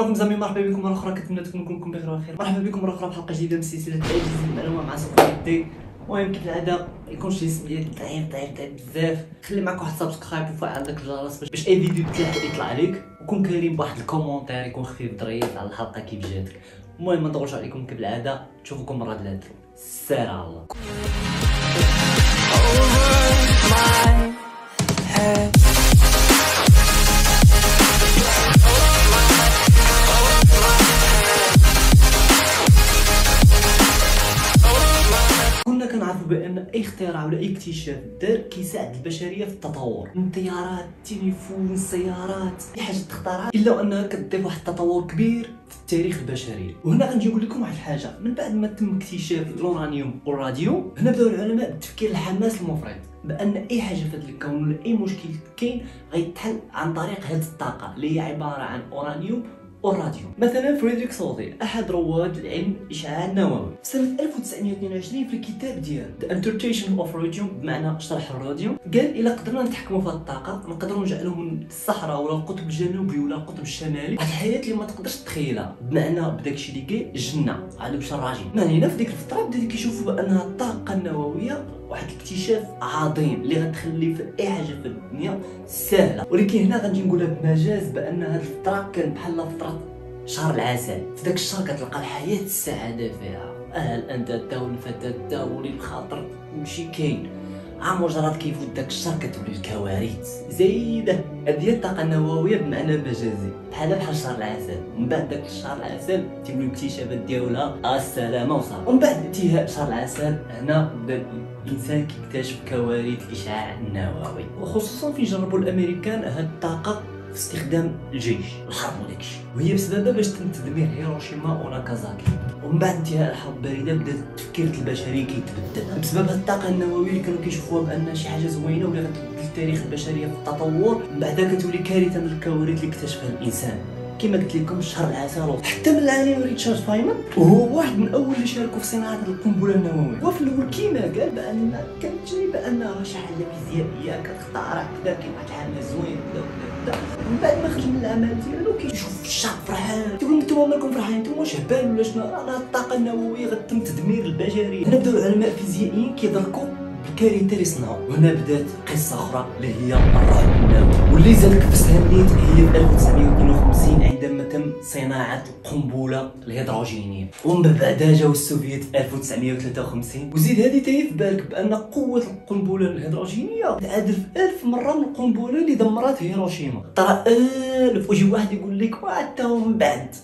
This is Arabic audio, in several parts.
عليكم زعما مرحبا بكم مره اخرى، كنتمنى تكونوا كلكم بخير وخير. مرحبا بكم مره اخرى في حلقه جديده من سلسله تعجيز المعلومه مع سوفيتي. المهم كيف العاده يكون شي سميات ضعيف بزاف. خلي معك واحد سبسكرايب وفعل داك الجرس باش اي فيديو يطلع عليك، وكون كريم بواحد الكومونتير يكون خفيف ظريف على الحلقه كيف جاتك. المهم ما نطولش عليكم كيف العاده، نشوفكم مره الانترو. سير على الله. كنا كنعرفوا بان اي اختراع ولا اي اكتشاف دار كيساعد البشريه في التطور، من طيارات، تليفون، سيارات، اي حاجه تختارها الا انها كتضيف واحد التطور كبير في التاريخ البشري. وهنا غنجي نقول لكم واحد الحاجه، من بعد ما تم اكتشاف الأورانيوم والراديوم، هنا بداو العلماء بالتفكير الحماس المفرط بان اي حاجه في هذا الكون ولا اي مشكل كاين غيتحل عن طريق هذه الطاقه اللي هي عباره عن اورانيوم والراديوم. مثلا فريدريك سولتي احد رواد العلم الاشعاع النووي في سنه 1922 في الكتاب ديالو The Interpretation of Radium بمعنى شرح الراديوم، قال الا قدرنا نتحكموا في هذه الطاقه نقدروا نجعلوا من الصحراء ولا القطب الجنوبي ولا القطب الشمالي واحد الحياه اللي ما تقدرش تتخيلها، بمعنى بداك الشيء اللي قال جنه على باش الراجل. من هنا في ديك الفتره بداو كيشوفوا بانها الطاقه النوويه واحد الاكتشاف عظيم اللي غتخلي في اي حاجه في الدنيا سهله. ولكن هنا غنجي نقولها بمجاز بان هذه الفتره كانت بحال فتره شهر العسل. في ذاك الشهر كتلقى الحياه السعاده فيها، انت تا والفتاه تا ولي الخاطر كلشي كاين. عام مجرد كيفوت داك الشهر كتولي الكوارث زايده. هذه هي الطاقه النوويه بمعنى مجازي، بحال شهر العسل. ومن بعد داك الشهر العسل تيوليو الاكتشافات ديالها السلامه وصافي. ومن بعد انتهاء شهر العسل هنا بدا الانسان كيكتشف كوارث الاشعاع النووي، وخصوصا في جربوا الامريكان هاد الطاقه في استخدام الجيش الحرب وداكشي، وهي بسببها باش تم تدمير هيروشيما وناكازاكي. ومن بعد انتهاء الحرب البارده بدا التفكير البشري كيتبدل بسبب هاد الطاقه النوويه اللي كانوا كيشوفوها بان شي حاجه زوينه واللي غتبدل التاريخ البشريه في التطور. من بعدها كتولي كارثه من الكوارث اللي اكتشفها الانسان كما قلت لكم شهر العسل. حتى من العالم ريتشارد فايمن وهو واحد من اول اللي شاركوا في صناعه القنبله النوويه. وفي الاول كيما قال بان كانت تجربه انها شي حاجه فيزيائيه كتخترع كذا، كاين واحد العمل زوين كذا. من بعد ما خرج من العمل ديالو كيشوف الشعب فرحان، تيقول نتوما مالكم فرحانين؟ نتوما شهبان ولا شنو؟ راه الطاقه النوويه غتم تدمير البشريه. هنا بداو العلماء الفيزيائيين كيدركوا الكارثه اللي صنعوا، وهنا بدات قصه اخرى اللي هي الرعب النووي، واللي زاد كبسها نيت هي في 1952 عندما تم صناعه القنبله الهيدروجينيه. ومن بعدها جاو السوفييت في 1953. وزيد هذه تاهي في بالك بان قوه القنبله الهيدروجينيه تعادل في 1000 مره من القنبله اللي دمرت هيروشيما. ترى 1000 ويجي واحد يقول لك حتى من بعد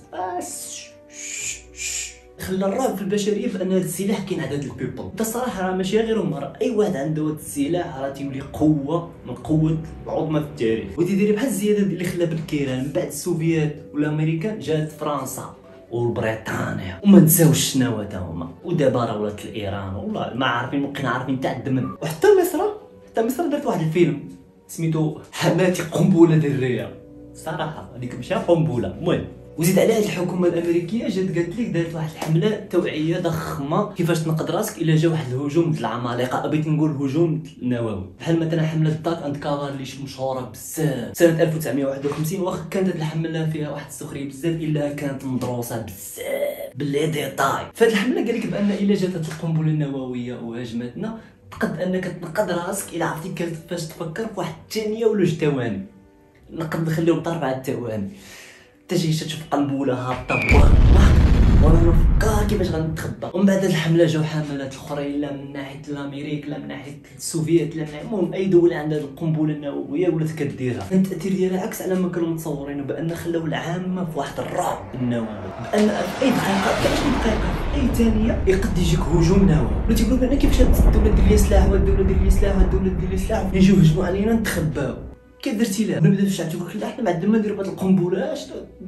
خلى الرعب في البشريه بان هذا السلاح كاين عدد البيبل. انت الصراحه راه ماشي غير هما، اي واحد عنده هذا السلاح راه تيولي قوه من قوه العظمى في التاريخ، وتيدير بحال الزياده اللي خلاها بالكيران. من بعد السوفييت والامريكان جات فرنسا وبريطانيا، وما نساوش شنو تا هما. ودابا راه ولات ايران، والله ما عارفين ممكن عارفين تاع الدمن. وحتى مصر دارت واحد الفيلم سميتو حماتي قنبله ذريه. صراحه هذيك ماشي قنبله. المهم وزيد على هاد الحكومه الامريكيه جات قالت لك دارت واحد الحمله توعيه ضخمه كيفاش تنقذ راسك الا جا واحد الهجوم ديال العمالقه. بغيت نقول هجوم نووي، بحال مثلا حمله داك اند كافر اللي مشهوره بزاف سنه 1951. واخا كانت هاد الحمله فيها واحد السخريه بزاف الا كانت مدروسه بزاف باللي ديتاي. فهاد الحمله قال لك بان الا جات القنبله النوويه وهاجمتنا تقد انك تنقذ راسك الا عرفتي كيفاش تفكر في واحد الثانيه ولا جوج ثواني. نقد نخليهم طرف على الثواني تجي تشوف قنبله هابطه وانا نفكر كيفاش غنتخبى. ومن بعد الحمله جاو حملات اخرين، لا من ناحيه الامريك لا من ناحيه السوفييت لا من المهم اي دوله عندها القنبله النوويه ولات كديرها. كان التاثير ديالها عكس على ما كانوا متصورين، بان خلاو العامه في واحد الرعب النووي، بان في اي دقيقه في اي ثانيه يقد يجيك هجوم نووي. ولا تيقولوا بان كيفاش هاد الدوله دير لي سلاح والدوله دير لي سلاح والدوله دير لي سلاح يجيو يهجموا علينا نتخباو. كيف درتي لها؟ نبدا الشعب تيقول لك لا حنا بعد ما نديروا هاد القنبله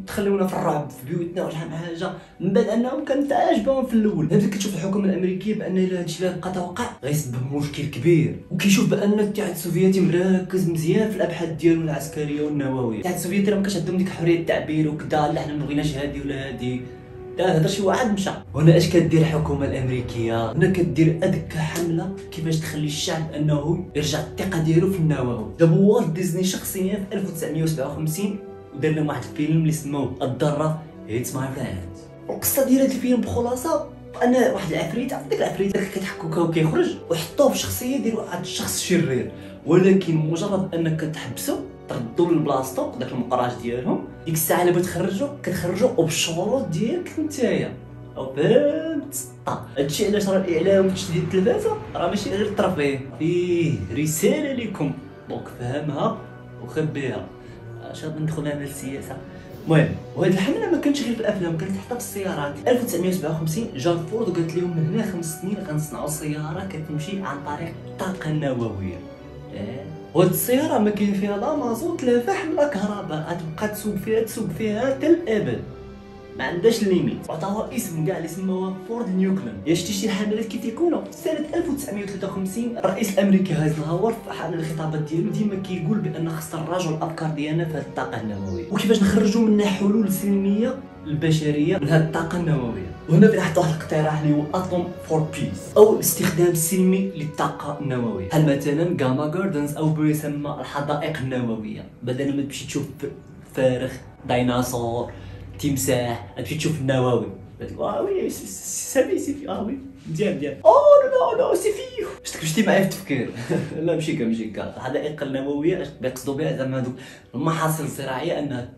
تخليونا في الرعب في بيوتنا ولا شحال من حاجه. من بعد انهم كانت عاجبهم في الاول. هذا كتشوف الحكومه الامريكيه بان الا هادشي لا بقى توقع غيسبب مشكل كبير. وكيشوف بان الاتحاد السوفيتي مركز مزيان في الابحاث ديالو العسكريه والنوويه. الاتحاد السوفيتي راه ما كانش عندهم ديك حريه التعبير وكذا، لا حنا ما بغيناش هادي ولا هادي، لا هذا شي واحد مشى. هنا اش كدير الحكومه الامريكيه؟ هنا كدير اذكى حمله كيفاش تخلي الشعب انه يرجع الثقه ديالو في النووي. جابوا والت ديزني شخصيا في 1957 ودار لهم واحد الفيلم اللي سموه الضرة هيتس ماي فريند. القصه ديال هذا الفيلم بخلاصه ان واحد العفريت، عرفت داك العفريت اللي كتحكوكا وكيخرج، وحطوه في شخصيه ديال واحد الشخص شرير، ولكن مجرد انك كتحبسو تردو لبلاصتو داك المقراج ديالهم، ديك الساعه اللي بغيت كتخرجو وبالشروط ديالك نتايا. او فهمت؟ هادشي علاش راه الاعلام والتشديد التلفازه راه ماشي غير الترفيه، فيه رساله لكم، دونك فهمها وخبيها. اش غادي ندخل انا للسياسه؟ المهم، وهاد الحمله ما كانتش غير في الافلام، كانت حتى في السيارات. 1957 جات فورد قالت لهم من هنا 5 سنين غنصنعوا سياره كتمشي عن طريق الطاقه النوويه. وهاد السياره ما كاين فيها لا مازوت لا فحم لا كهرباء، غتبقى تسوق فيها حتى الابد، ما عندهاش ليميت. وعطاوها اسم كاع اللي سموها فورد نيوكلين. يا شتي شي حملات كيف يكونوا؟ سنه 1953 الرئيس الامريكي ايزنهاور في احد الخطابات ديالو ديما كيقول بان خصنا نراجعوا الافكار ديالنا في هذه الطاقه النوويه، وكيفاش نخرجوا منها حلول سلميه للبشريه من هذه الطاقه النوويه. وهنا فين حط واحد الاقتراح اللي هو اتوم فور بيس، او الاستخدام السلمي للطاقه النوويه، بحال مثلا جاما جاردنز او بيسمى الحدائق النوويه. بدل ما تمشي تشوف فارخ ديناصور تمساح تمشي تشوف النووي، وي سي في وي مزيان نو سي فيو. شتي معايا في التفكير؟ لا ماشي كاع الحدائق النوويه اش بيقصدوا بها زعما هذوك المحاصيل الزراعيه انها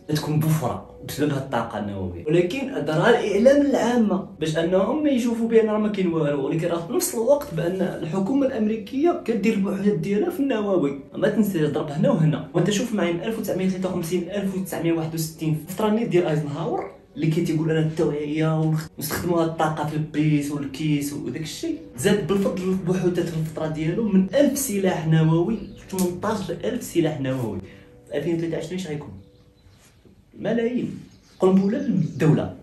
تكون بفره بسبب هذه الطاقه النوويه، ولكن دارها الاعلام العامه باش انهم ما يشوفوا بان راه ما كاين والو، ولكن راه في نفس الوقت بان الحكومه الامريكيه كدير البحوثات ديالها في النووي. ما تنساش ضرب هنا وهنا. وانت شوف معايا من 1953 ل 1961 في الفتره ديال ايزنهاور اللي كيتيقول انا التوعيه ونستخدموا هاد الطاقه في البيس والكيس وداك الشيء، زاد بالفضل البحوثات في الفتره ديالو من 1000 سلاح نووي 18000 سلاح نووي. في 2023 اش غيكون؟ ملايين قنبله للدوله،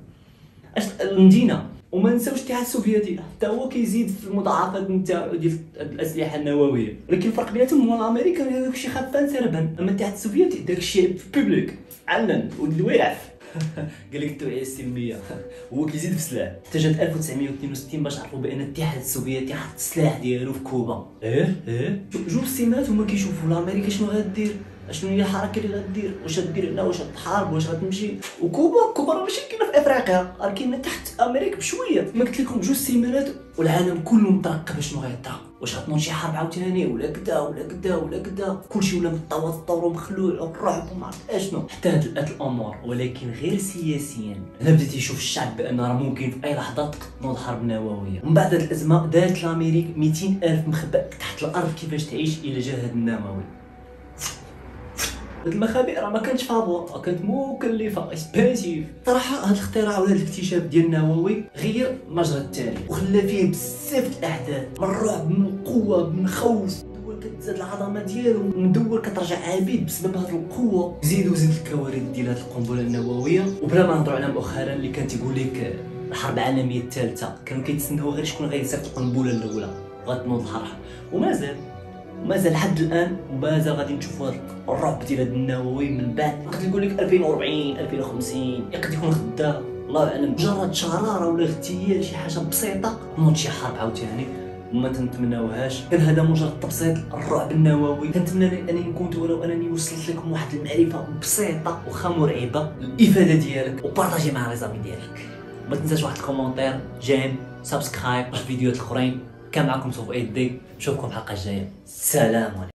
اش المدينه. وما نساوش الاتحاد السوفيتي حتى هو كيزيد في المضاعفات نتاعو ديال الاسلحه النوويه، ولكن الفرق بيناتهم هو الامريكان داكشي خافان سربا، اما الاتحاد السوفيتي داكشي بوبليك علن والويعف. قال لك التوعيه السلميه هو كيزيد في السلاح. حتى جات 1962 باش عرفوا بان الاتحاد السوفيتي حط السلاح ديالو في كوبا. جوج سيمانات هما كيشوفوا الامريكا شنو غادير، شنو هي الحركه اللي غدير، واش غدير هنا، واش غتحارب، واش غتمشي. وكوبا راه ماشي كاينه في افريقيا، راه كاينه تحت امريكا بشويه. ما قلت لكم جوج سيمانات والعالم كله مترقب شنو غيطرا، واش غتنوض شي حرب عاوتاني ولا كدا ولا كدا. كلشي ولا متوتر ومخلوع والرعب وما عرفت اشنو حتى هاد الامور، ولكن غير سياسيا. هنا بدا تيشوف الشعب بان راه ممكن في اي لحظه تنوض حرب نوويه. ومن بعد هاد الازمه دارت لامريكا 200,000 مخبأ تحت الارض كيفاش تعيش الى جا هاد النووي. هاد المخابئ راه ما كانتش فابور، كانت مكلفه اكسبنسيف. صراحه هاد الاختراع وهذا الاكتشاف ديال النووي غير مجرى التاريخ وخلى فيه بزاف الاحداث، من الرعب، من القوه، من الخوف. دول كتزاد العظمه ديالو، من دول كترجع عبيد بسبب هاد القوه. زيد الكوارث ديال هاد القنبله النوويه. وبلا ما نهضروا على مؤخرا اللي كان تيقول لك الحرب العالميه الثالثه، كانوا كيتسناو غير شكون غيصيفط القنبله الاولى غتنوض الحرب. ومازال لحد الان ومازال غادي نشوفوا الرعب ديال هذا النووي. من بعد يقدر يقول لك 2040 2050 يقدر يكون خدام، الله اعلم. مجرد شراره ولا اغتيال شي حاجه بسيطه نوض شي حرب عاوتاني، وما تنتمناوهاش. كان هذا مجرد تبسيط الرعب النووي. كنتمنى انني كنت ولو انني وصلت لكم واحد المعرفه بسيطه واخا مرعبه للافاده ديالك، وبارطاجي مع لي ديالك. ما تنساش واحد الكومونتير، جيم، سبسكرايب، الفيديوهات الاخرين. كان معكم سوف ايدي، نشوفكم الحلقه الجايه. سلام عليكم.